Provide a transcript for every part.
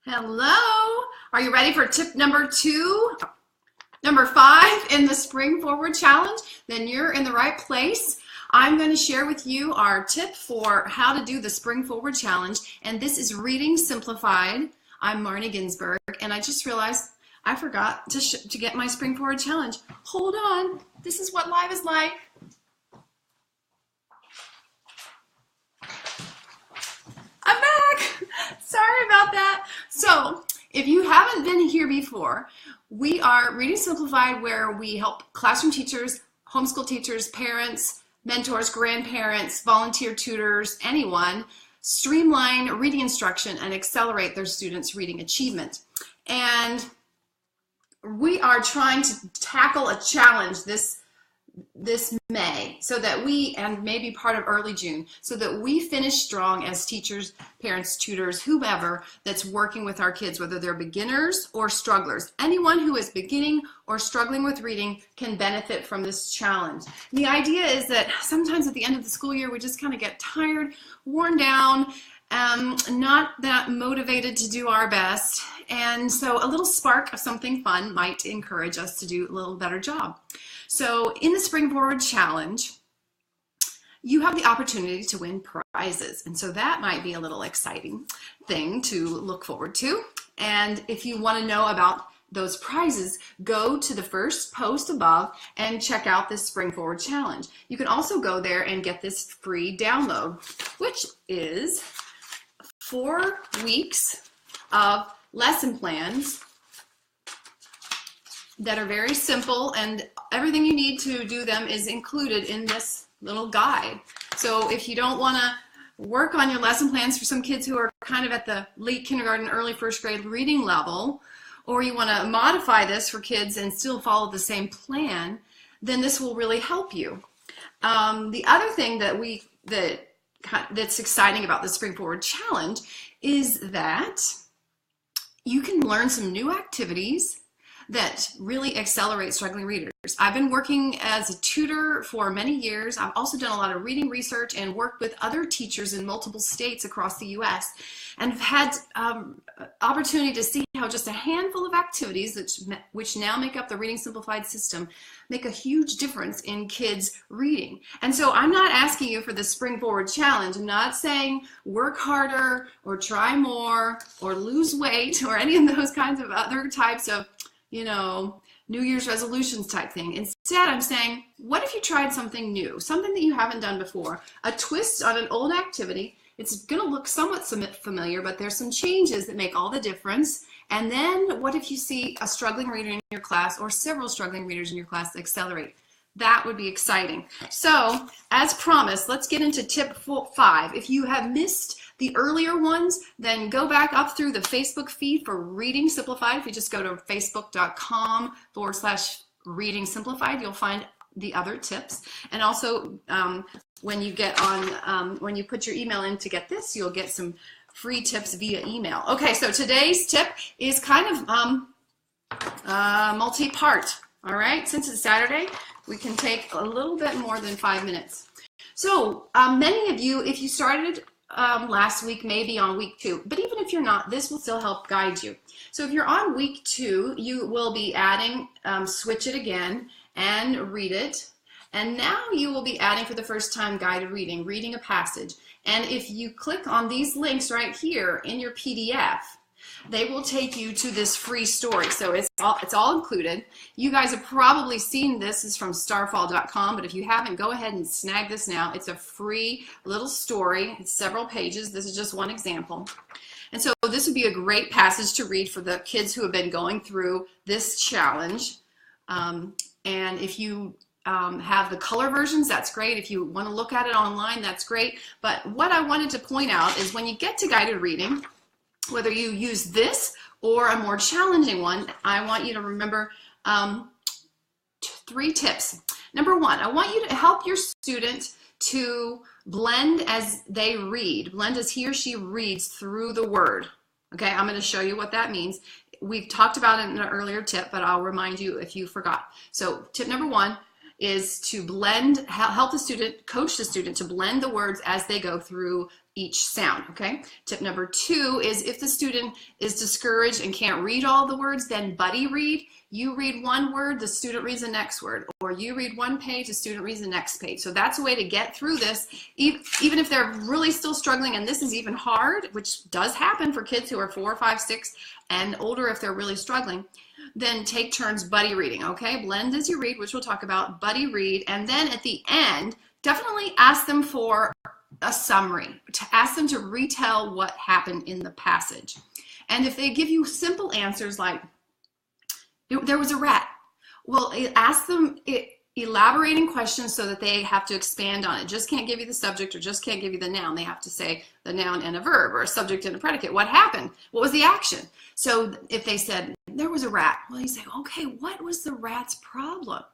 Hello, are you ready for tip number 2? Number 5 in the Spring Forward Challenge? Then you're in the right place. I'm going to share with you our tip for how to do the Spring Forward Challenge, and this is Reading Simplified. I'm Marnie Ginsberg, and I just realized I forgot to get my Spring Forward Challenge. Hold on, this is what live is like. I'm back. Sorry about that. So if you haven't been here before, we are Reading Simplified, where we help classroom teachers, homeschool teachers, parents, mentors, grandparents, volunteer tutors, anyone, streamline reading instruction and accelerate their students' reading achievement. And we are trying to tackle a challenge this May, so that we, and maybe part of early June, so that we finish strong as teachers, parents, tutors, whomever that's working with our kids, whether they're beginners or strugglers. Anyone who is beginning or struggling with reading can benefit from this challenge. The idea is that sometimes at the end of the school year, we just kind of get tired, worn down, not that motivated to do our best. And so a little spark of something fun might encourage us to do a little better job. So in the Spring Forward Challenge, you have the opportunity to win prizes. And so that might be a little exciting thing to look forward to. And if you want to know about those prizes, go to the first post above and check out this Spring Forward Challenge. You can also go there and get this free download, which is 4 weeks of lesson plans that are very simple, and everything you need to do them is included in this little guide. So if you don't want to work on your lesson plans for some kids who are kind of at the late kindergarten, early first grade reading level, or you want to modify this for kids and still follow the same plan, then this will really help you. The other thing that's exciting about the Spring Forward Challenge is that you can learn some new activities that really accelerate struggling readers. I've been working as a tutor for many years. I've also done a lot of reading research and worked with other teachers in multiple states across the US, and have had opportunity to see how just a handful of activities which now make up the Reading Simplified system make a huge difference in kids' reading. And so I'm not asking you for the Spring Forward Challenge. I'm not saying work harder or try more or lose weight or any of those kinds of other types of New Year's resolutions type thing. Instead, I'm saying, what if you tried something new, something that you haven't done before, a twist on an old activity? It's going to look somewhat familiar, but there's some changes that make all the difference. And then what if you see a struggling reader in your class, or several struggling readers in your class, accelerate? That would be exciting. So, as promised, let's get into tip 5. If you have missed the earlier ones, then go back up through the Facebook feed for Reading Simplified. If you just go to facebook.com/Reading Simplified, you'll find the other tips. And also, when you get on, when you put your email in to get this, you'll get some free tips via email. Okay, so today's tip is kind of multi-part. All right, since it's Saturday, we can take a little bit more than 5 minutes. So many of you, if you started last week, maybe on week 2, but even if you're not, this will still help guide you. So if you're on week 2, you will be adding Switch It Again and Read It. And now you will be adding for the first time guided reading a passage. And if you click on these links right here in your PDF, they will take you to this free story. So it's all included. You guys have probably seen this. It's from starfall.com, but if you haven't, go ahead and snag this now. It's a free little story. It's several pages. This is just one example. And so this would be a great passage to read for the kids who have been going through this challenge. And if you have the color versions, that's great. If you want to look at it online, that's great. But what I wanted to point out is when you get to guided reading, whether you use this or a more challenging one, I want you to remember 3 tips. Number 1, I want you to help your student to blend as they read, blend as he or she reads through the word. Okay, I'm going to show you what that means. We've talked about it in an earlier tip, but I'll remind you if you forgot. So tip number 1 is to blend, help the student, coach the student to blend the words as they go through each sound, okay? Tip number 2 is if the student is discouraged and can't read all the words, then buddy read. You read one word, the student reads the next word, or you read one page, the student reads the next page. So that's a way to get through this, even if they're really still struggling, and this is even hard, which does happen for kids who are 4, 5, 6, and older if they're really struggling. Then take turns buddy reading, okay? Blend as you read, which we'll talk about, buddy read, and then at the end, definitely ask them for a summary, to ask them to retell what happened in the passage. And if they give you simple answers like, there was a rat, well, ask them elaborating questions so that they have to expand on it. Just can't give you the subject or just can't give you the noun. They have to say the noun and a verb, or a subject and a predicate. What happened? What was the action? So if they said, there was a rat, well, you say, okay, what was the rat's problem?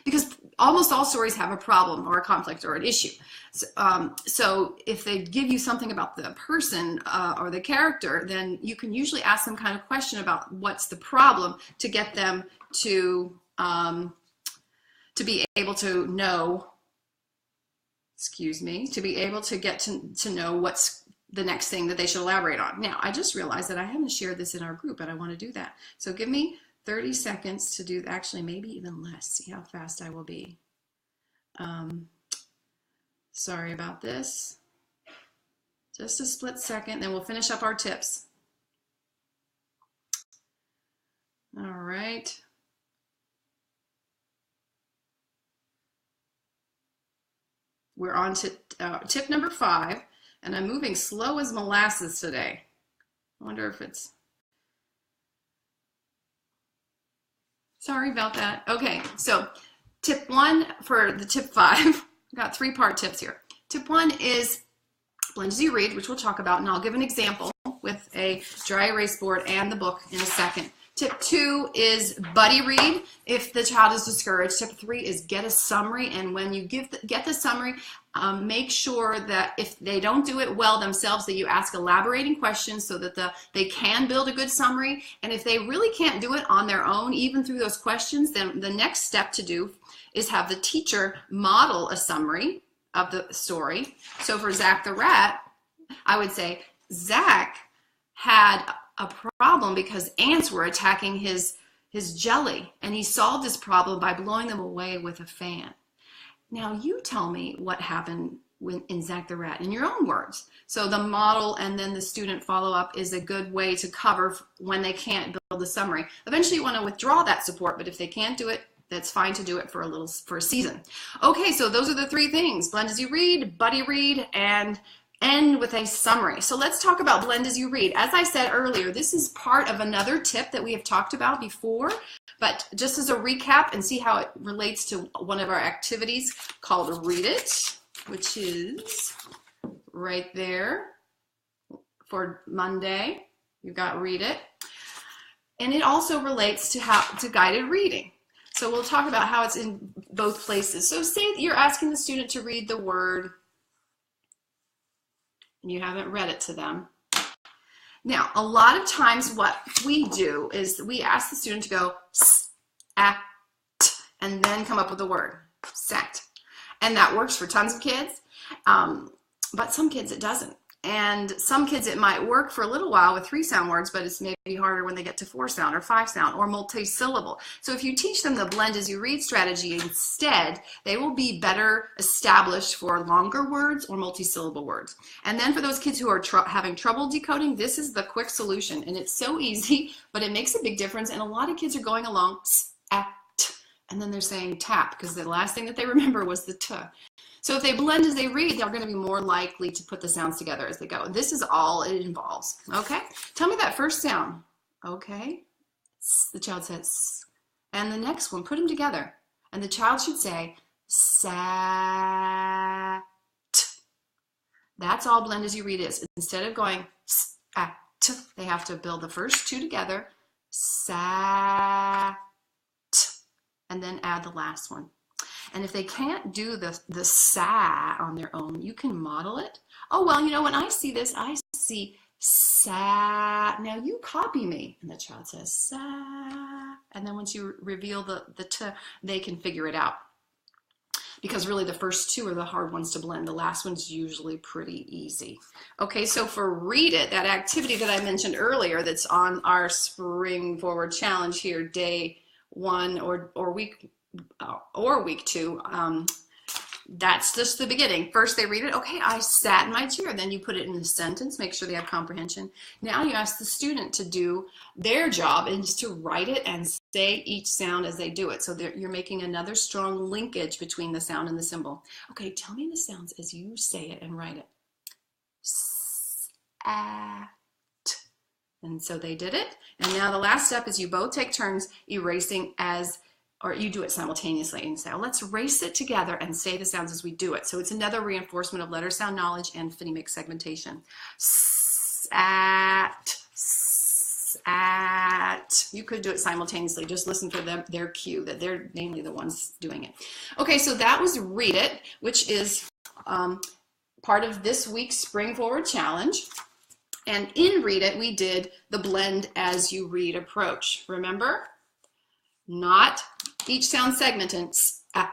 Because almost all stories have a problem or a conflict or an issue. So if they give you something about the person or the character, then you can usually ask some kind of question about what's the problem to get them to be able to know, to be able to get to know what's the next thing that they should elaborate on. Now, I just realized that I haven't shared this in our group, and I want to do that. So give me 30 seconds to do, actually maybe even less. See how fast I will be. Sorry about this. Just a split second, then we'll finish up our tips. All right. We're on to tip number 5, and I'm moving slow as molasses today. I wonder if it's... Sorry about that. Okay, so tip 1 for the tip 5, I've got 3-part tips here. Tip 1 is blend as you read, which we'll talk about, and I'll give an example with a dry erase board and the book in a second. Tip 2 is buddy read if the child is discouraged. Tip 3 is get a summary, and when you get the summary, make sure that if they don't do it well themselves, that you ask elaborating questions so that they can build a good summary. And if they really can't do it on their own, even through those questions, then the next step to do is have the teacher model a summary of the story. So for Zach the rat, I would say Zach had a problem because ants were attacking his jelly, and he solved this problem by blowing them away with a fan. Now you tell me what happened in Zach the rat in your own words. So the model and then the student follow-up is a good way to cover when they can't build a summary. Eventually you want to withdraw that support, but if they can't do it, that's fine to do it for a season. Okay, so those are the 3 things: blend as you read, buddy read, and end with a summary. So let's talk about blend as you read. As I said earlier, this is part of another tip that we have talked about before, but just as a recap and see how it relates to one of our activities called Read It, which is right there for Monday. You've got Read It. And it also relates to guided reading. So we'll talk about how it's in both places. So say that you're asking the student to read the word and you haven't read it to them. Now, a lot of times what we do is we ask the student to go s-at and then come up with the word, sat. And that works for tons of kids, but some kids it doesn't. And some kids it might work for a little while with 3-sound words, but it's maybe harder when they get to 4-sound or 5-sound or multi-syllable. So if you teach them the blend as you read strategy instead, they will be better established for longer words or multi-syllable words. And then for those kids who are having trouble decoding, this is the quick solution. And it's so easy, but it makes a big difference. And a lot of kids are going along at, and then they're saying tap because the last thing that they remember was the t. So if they blend as they read, they're going to be more likely to put the sounds together as they go. This is all it involves. Okay? Tell me that first sound. Okay? The child says, and the next one, put them together. And the child should say, sat. That's all blend as you read is. Instead of going sat, they have to build the first 2 together, sat, and then add the last one. And if they can't do the sa on their own, you can model it. Oh, well, you know, when I see this, I see sa. Now you copy me. And the child says sa. And then once you reveal the t, they can figure it out. because really the first two are the hard ones to blend. The last one's usually pretty easy. Okay, so for Read It, that activity that I mentioned earlier that's on our Spring Forward Challenge here, day 1 or week 2, that's just the beginning. First they read it, okay, I sat in my chair. Then you put it in a sentence, make sure they have comprehension. Now you ask the student to do their job and just to write it and say each sound as they do it. So you're making another strong linkage between the sound and the symbol. Okay, tell me the sounds as you say it and write it. S-at. And so they did it. And now the last step is you both take turns erasing or you do it simultaneously and say, oh, let's erase it together and say the sounds as we do it. So it's another reinforcement of letter sound knowledge and phonemic segmentation. S-at, s-at. You could do it simultaneously. Just listen for their cue, that they're namely the ones doing it. Okay, so that was Read It, which is part of this week's Spring Forward Challenge. And in Read It, we did the blend as you read approach. Remember? Not each sound segmented. At.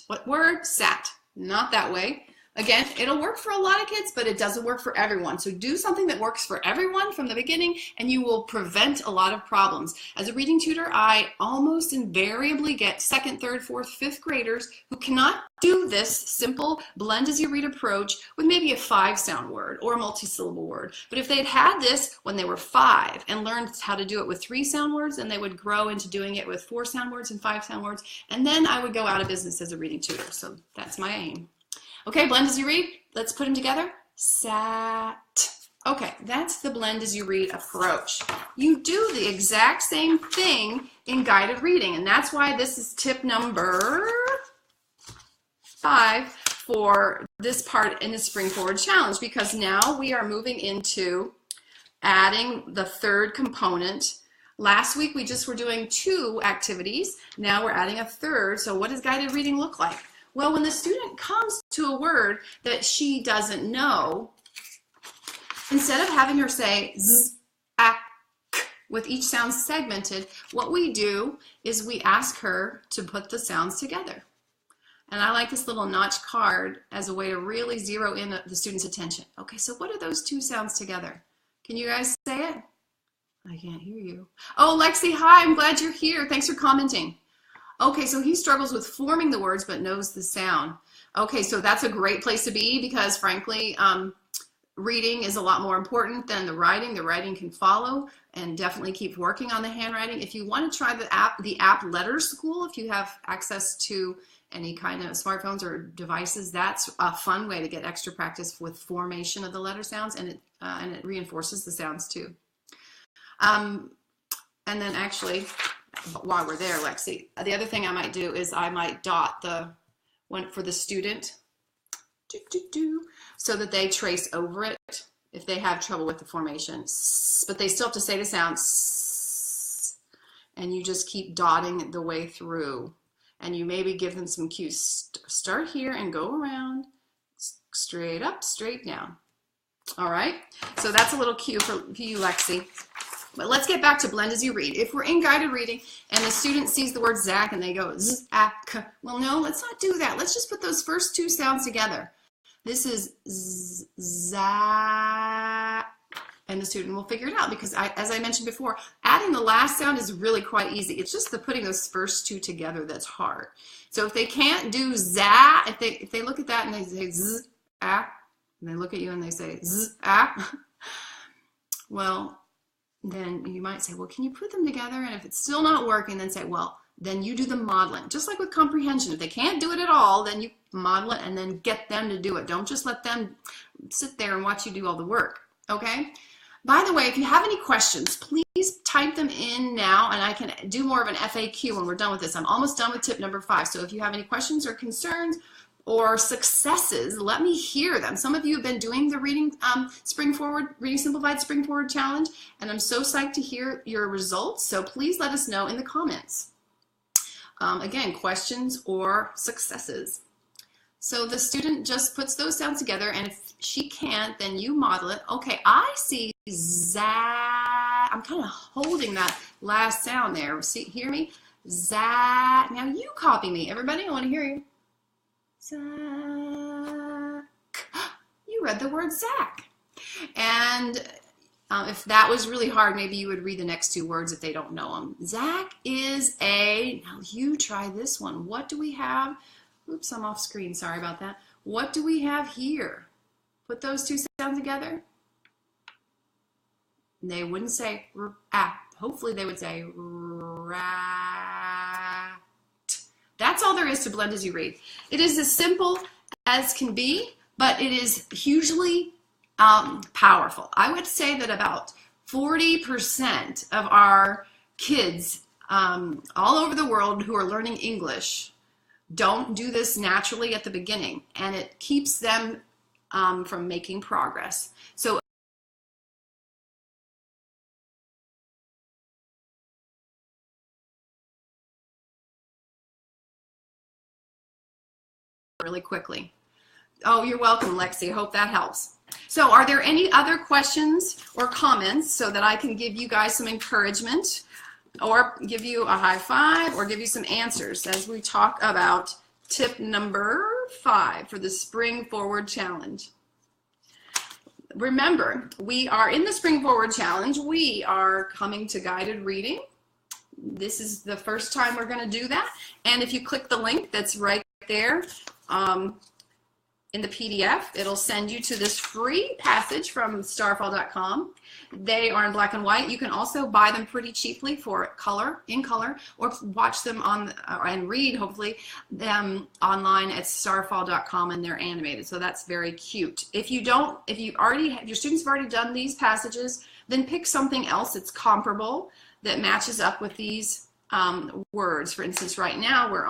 What word? Sat. Not that way. Again, it'll work for a lot of kids, but it doesn't work for everyone. So do something that works for everyone from the beginning, and you will prevent a lot of problems. As a reading tutor, I almost invariably get 2nd, 3rd, 4th, 5th graders who cannot do this simple blend as you read approach with maybe a 5-sound word or a multi-syllable word. But if they'd had this when they were 5 and learned how to do it with 3-sound words, then they would grow into doing it with 4-sound words and 5-sound words, and then I would go out of business as a reading tutor. So that's my aim. Okay, blend as you read. Let's put them together. Sat. Okay, that's the blend as you read approach. You do the exact same thing in guided reading, and that's why this is tip number 5 for this part in the Spring Forward Challenge, because now we are moving into adding the 3rd component. Last week we just were doing 2 activities. Now we're adding a 3rd. So what does guided reading look like? Well, when the student comes to a word that she doesn't know, instead of having her say z, ak, with each sound segmented, what we do is we ask her to put the sounds together. And I like this little notch card as a way to really zero in the student's attention. Okay, so what are those 2 sounds together? Can you guys say it? I can't hear you. Oh, Lexi, hi, I'm glad you're here. Thanks for commenting. Okay, so he struggles with forming the words but knows the sound. Okay, so that's a great place to be because, frankly, reading is a lot more important than the writing. The writing can follow, and definitely keep working on the handwriting. If you want to try the app Letter School, if you have access to any kind of smartphones or devices, that's a fun way to get extra practice with formation of the letter sounds, and it reinforces the sounds too. And then actually, while we're there, Lexi, the other thing I might do is I might dot the one for the student so that they trace over it if they have trouble with the formation. But they still have to say the sound, and you just keep dotting the way through. And you maybe give them some cues. Start here and go around, straight up, straight down. All right, so that's a little cue for you, Lexi. But let's get back to blend as you read. If we're in guided reading and the student sees the word Zach and they go Z-A-K, well, no, let's not do that. Let's just put those first 2 sounds together. This is Z-A, and the student will figure it out because, as I mentioned before, adding the last sound is really quite easy. It's just the putting those first 2 together that's hard. So if they can't do za, if they look at that and they say Z-A, and they look at you and they say Z-A, well, then you might say, well, can you put them together? And if it's still not working, then say, well, then you do the modeling. Just like with comprehension, if they can't do it at all, then you model it and then get them to do it. Don't just let them sit there and watch you do all the work, okay? By the way, if you have any questions, please type them in now, and I can do more of an FAQ when we're done with this. I'm almost done with tip number 5. So if you have any questions or concerns or successes, let me hear them. Some of you have been doing the Reading Simplified Spring Forward Challenge, and I'm so psyched to hear your results. So please let us know in the comments. Again, questions or successes. So the student just puts those sounds together, and if she can't, then you model it. Okay, I see za. I'm kind of holding that last sound there. See, hear me? Za. Now you copy me. Everybody, I want to hear you. Zach. You read the word Zach. And if that was really hard, maybe you would read the next two words if they don't know them. Zach is a, now you try this one. What do we have? Oops, I'm off screen. Sorry about that. What do we have here? Put those two sounds together. They wouldn't say ah. Hopefully they would say rat. That's all there is to blend as you read. It is as simple as can be, but it is hugely powerful. I would say that about 40% of our kids all over the world who are learning English don't do this naturally at the beginning, and it keeps them from making progress. So really quickly. Oh, you're welcome, Lexi. Hope that helps. So are there any other questions or comments so that I can give you guys some encouragement or give you a high five or give you some answers as we talk about tip number 5 for the Spring Forward Challenge? Remember, we are in the Spring Forward Challenge. We are coming to guided reading. This is the first time we're going to do that. And if you click the link that's right there, in the PDF, it'll send you to this free passage from starfall.com. They are in black and white. You can also buy them pretty cheaply for in color, or watch them on and read, hopefully, them online at starfall.com, and they're animated. So that's very cute. If you your students have already done these passages, then pick something else that's comparable that matches up with these words. For instance, right now we're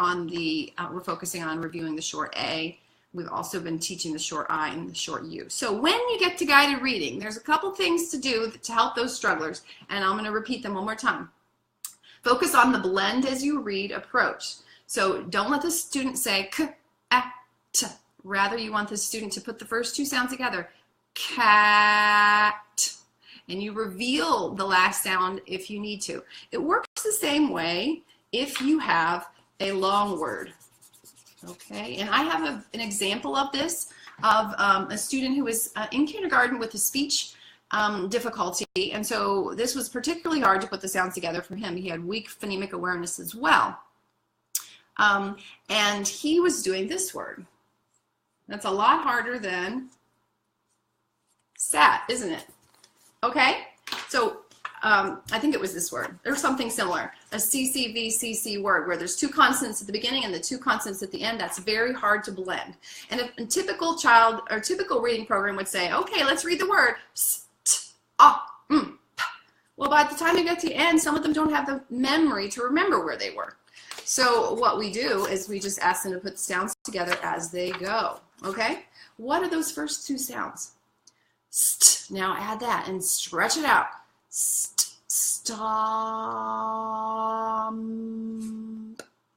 focusing on reviewing the short A. We've also been teaching the short I and the short U. So when you get to guided reading, there's a couple things to do to help those strugglers, and I'm going to repeat them one more time. Focus on the blend as you read approach. So don't let the student say k, a, t. Rather, you want the student to put the first two sounds together. Cat. And you reveal the last sound if you need to. It works the same way if you have a long word. Okay, and I have an example of this, of a student who was in kindergarten with a speech difficulty, and so this was particularly hard to put the sounds together for him. He had weak phonemic awareness as well. And he was doing this word. That's a lot harder than sat, isn't it? Okay, so I think it was this word or something similar, a CCVCC word where there's two consonants at the beginning and the two consonants at the end. That's very hard to blend. And a typical child or typical reading program would say, okay, let's read the word. Well, by the time you get to the end, some of them don't have the memory to remember where they were. So what we do is we just ask them to put the sounds together as they go. Okay, what are those first two sounds? St. Now add that and stretch it out. Stomp.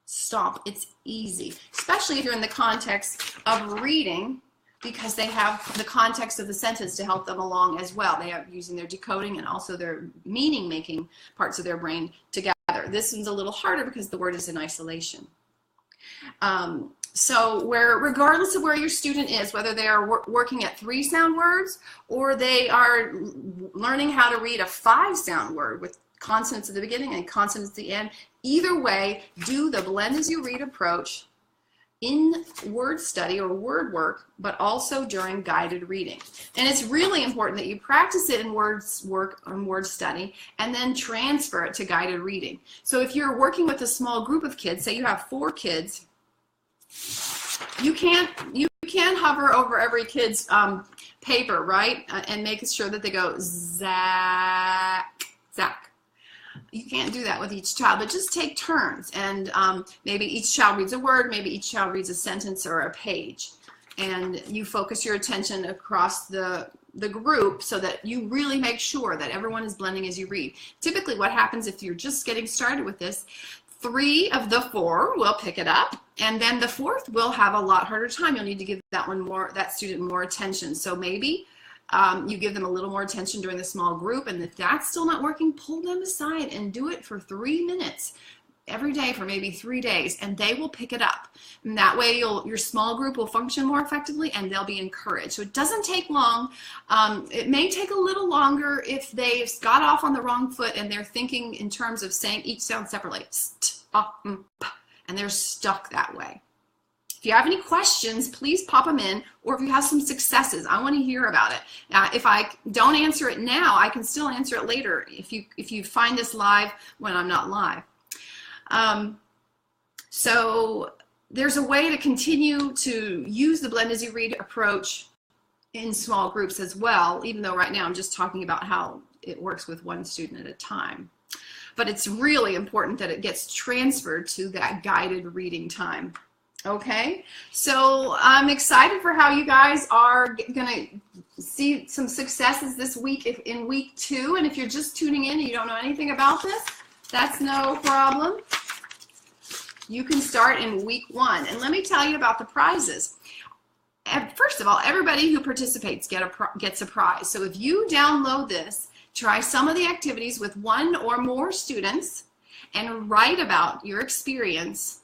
Stomp. It's easy, especially if you're in the context of reading, because they have the context of the sentence to help them along as well. They are using their decoding and also their meaning-making parts of their brain together. This one's a little harder because the word is in isolation. So regardless of where your student is, whether they are working at 3-sound words or they are learning how to read a 5-sound word with consonants at the beginning and consonants at the end, either way, do the blend as you read approach in word study or word work, but also during guided reading. And it's really important that you practice it in word work or word study and then transfer it to guided reading. So if you're working with a small group of kids, say you have 4 kids, you can't hover over every kid's paper, right, and make sure that they go Zach, Zach. You can't do that with each child, but just take turns, and maybe each child reads a word, maybe each child reads a sentence or a page, and you focus your attention across the group so that you really make sure that everyone is blending as you read. Typically what happens if you're just getting started with this, 3 of the 4 will pick it up, and then the 4th will have a lot harder time. You'll need to give that student more attention. So maybe you give them a little more attention during the small group, and if that's still not working, pull them aside and do it for 3 minutes every day for maybe 3 days, and they will pick it up. And that way your small group will function more effectively and they'll be encouraged. So it doesn't take long. It may take a little longer if they've got off on the wrong foot and they're thinking in terms of saying each sound separately. St, p, and they're stuck that way. If you have any questions, please pop them in, or if you have some successes, I want to hear about it. If I don't answer it now, I can still answer it later if you find this live when I'm not live. So there's a way to continue to use the blend as you read approach in small groups as well, even though right now I'm just talking about how it works with one student at a time. But it's really important that it gets transferred to that guided reading time. Okay, so I'm excited for how you guys are gonna see some successes this week in week 2. And if you're just tuning in and you don't know anything about this, that's no problem. You can start in week 1. And let me tell you about the prizes. First of all, everybody who participates gets a prize. So if you download this, try some of the activities with 1 or more students and write about your experience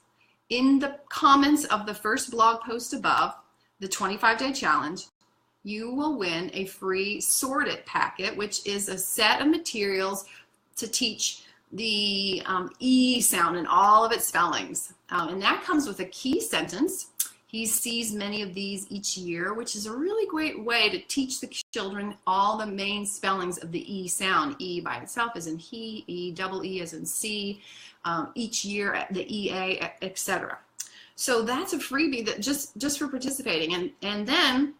in the comments of the first blog post above, the 25-day challenge, you will win a free sorted packet, which is a set of materials to teach the E sound and all of its spellings. And that comes with a key sentence. He sees many of these each year, which is a really great way to teach the children all the main spellings of the E sound. E by itself as in he, E, double E as in C, each year, the EA, etc. So that's a freebie that just for participating. And then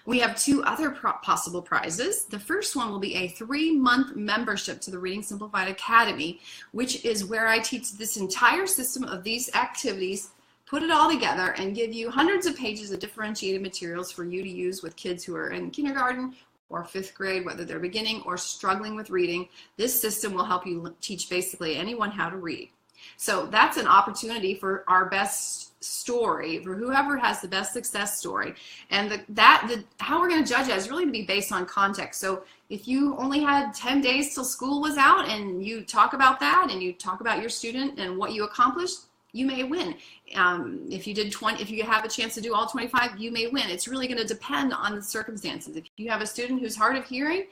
we have 2 other possible prizes. The first one will be a 3-month membership to the Reading Simplified Academy, which is where I teach this entire system of these activities, put it all together, and give you hundreds of pages of differentiated materials for you to use with kids who are in kindergarten or 5th grade, whether they're beginning or struggling with reading. This system will help you teach basically anyone how to read. So that's an opportunity for our best story, for whoever has the best success story. And how we're going to judge that is really to be based on context. So if you only had 10 days till school was out and you talk about that and you talk about your student and what you accomplished, you may win. If you did 20, if you have a chance to do all 25, you may win. It's really going to depend on the circumstances. If you have a student who's hard of hearing,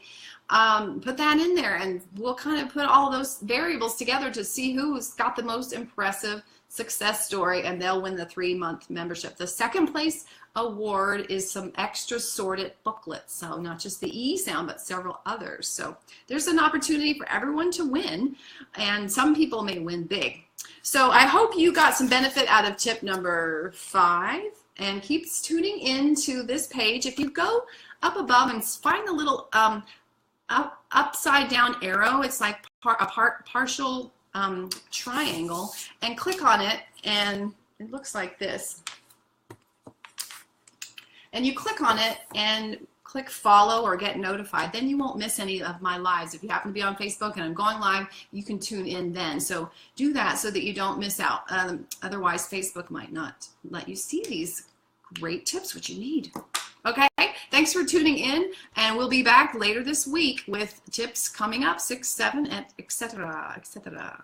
put that in there, and we'll kind of put all those variables together to see who's got the most impressive success story, and they'll win the 3-month membership. The second place award is some extra sorted booklets, so not just the E sound, but several others. So there's an opportunity for everyone to win, and some people may win big. So I hope you got some benefit out of tip number 5, and keep tuning into this page. If you go up above and find the little upside down arrow, it's like a partial triangle, and click on it, and it looks like this. And you click on it and click follow or get notified. Then you won't miss any of my lives. If you happen to be on Facebook and I'm going live, you can tune in then. So do that so that you don't miss out. Otherwise, Facebook might not let you see these great tips, which you need. Okay, thanks for tuning in, and we'll be back later this week with tips coming up, 6, 7, and etc., etc.